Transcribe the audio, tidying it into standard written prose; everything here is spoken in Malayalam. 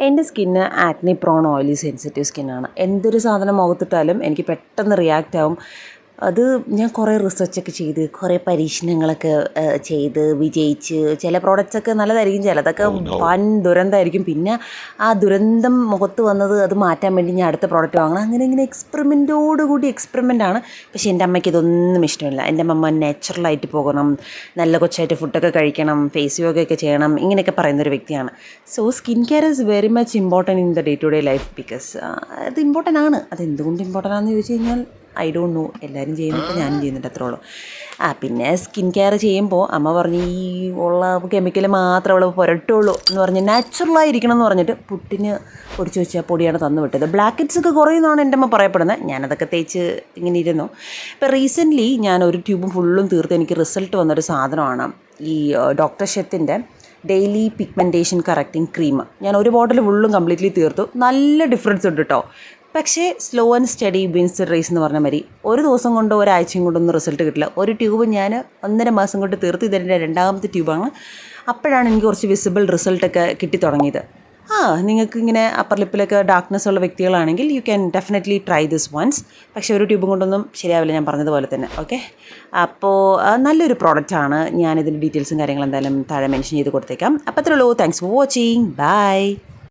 എൻ്റെ skin acne prone oily sensitive സ്കിന്നാണ്. എന്തൊരു സാധനം മുഖത്തിട്ടാലും എനിക്ക് പെട്ടെന്ന് റിയാക്റ്റ് ആവും. അത് ഞാൻ കുറേ റിസർച്ചൊക്കെ ചെയ്ത് കുറേ പരീക്ഷണങ്ങളൊക്കെ ചെയ്ത് വിജയിച്ച് ചില പ്രോഡക്റ്റ്സൊക്കെ നല്ലതായിരിക്കും, ചിലതൊക്കെ വൻ ദുരന്തമായിരിക്കും. പിന്നെ ആ ദുരന്തം മുഖത്ത് വന്നത് അത് മാറ്റാൻ വേണ്ടി ഞാൻ അടുത്ത പ്രോഡക്റ്റ് വാങ്ങണം. അങ്ങനെ ഇങ്ങനെ എക്സ്പെരിമെൻറ്റോടുകൂടി എക്സ്പെരിമെൻ്റാണ്. പക്ഷേ എൻ്റെ അമ്മയ്ക്ക് ഇതൊന്നും ഇഷ്ടമില്ല. എൻ്റെ അമ്മ നാച്ചുറലായിട്ട് പോകണം, നല്ല കൊച്ചായിട്ട് ഫുഡൊക്കെ കഴിക്കണം, ഫേസ് യോഗയൊക്കെ ചെയ്യണം, ഇങ്ങനെയൊക്കെ പറയുന്നൊരു വ്യക്തിയാണ്. So skin care is very much important in the day to day life because അത് ഇമ്പോർട്ടൻ്റ് ആണ്. അതെന്തുകൊണ്ട് ഇമ്പോർട്ടൻ്റ് ആണെന്ന് ചോദിച്ചു കഴിഞ്ഞാൽ ഐ ഡോണ്ട് നോ. എല്ലാവരും ചെയ്യുന്നുണ്ട്, ഞാനും ചെയ്യുന്നുണ്ട്, അത്രേ ഉള്ളൂ. പിന്നെ സ്കിൻ കെയർ ചെയ്യുമ്പോൾ അമ്മ പറഞ്ഞ് ഈ ഉള്ള കെമിക്കൽ മാത്രം അവൾ പുരട്ടുള്ളൂ എന്ന് പറഞ്ഞ് നാച്ചുറലായിരിക്കണം എന്ന് പറഞ്ഞിട്ട് പുട്ടിന് പൊടിച്ച് വെച്ച പൊടിയാണ് തന്നു വിട്ടത്. ബ്ലാക്ക് ഹെഡ്സ് ഒക്കെ കുറയുന്നതാണ് എൻ്റെ അമ്മ പറയപ്പെടുന്നത്. ഞാനതൊക്കെ തേച്ച് ഇങ്ങനെ ഇരുന്നു. ഇപ്പോൾ റീസെൻ്റ്ലി ഞാൻ ഒരു ട്യൂബും ഫുള്ളും തീർത്ത് എനിക്ക് റിസൾട്ട് വന്നൊരു സാധനമാണ് ഈ ഡോക്ടർ ഷെത്തിൻ്റെ ഡെയിലി പിഗ്മെൻറ്റേഷൻ കറക്റ്റിംഗ് ക്രീം. ഞാൻ ഒരു ബോട്ടിൽ ഫുള്ളും കംപ്ലീറ്റ്ലി തീർത്തു. നല്ല ഡിഫറൻസ് ഉണ്ട് കേട്ടോ. പക്ഷേ slow and steady wins the race എന്ന് പറഞ്ഞ മാതിരി ഒരു ദിവസം കൊണ്ടോ ഒരാഴ്ചയും കൊണ്ടൊന്നും റിസൾട്ട് കിട്ടില്ല. ഒരു ട്യൂബ് ഞാൻ 1.5 മാസം കൊണ്ട് തീർത്ത്. ഇതെൻ്റെ 2ാമത്തെ ട്യൂബാണ്. അപ്പോഴാണ് എനിക്ക് കുറച്ച് വിസിബിൾ റിസൾട്ടൊക്കെ കിട്ടി തുടങ്ങിയത്. നിങ്ങൾക്ക് ഇങ്ങനെ അപ്പർ ലിപ്പിലൊക്കെ ഡാർക്ക്നെസ് ഉള്ള വ്യക്തികളാണെങ്കിൽ you can definitely try this once. പക്ഷേ ഒരു ട്യൂബും കൊണ്ടൊന്നും ശരിയാവില്ല, ഞാൻ പറഞ്ഞതുപോലെ തന്നെ. ഓക്കെ, അപ്പോൾ നല്ലൊരു പ്രോഡക്റ്റാണ്. ഞാനിതിൻ്റെ ഡീറ്റെയിൽസും കാര്യങ്ങളും എന്തായാലും താഴെ മെൻഷൻ ചെയ്ത് കൊടുത്തേക്കാം. അപ്പോൾ അത്രേ ഉള്ളൂ. Thanks for watching. ബൈ.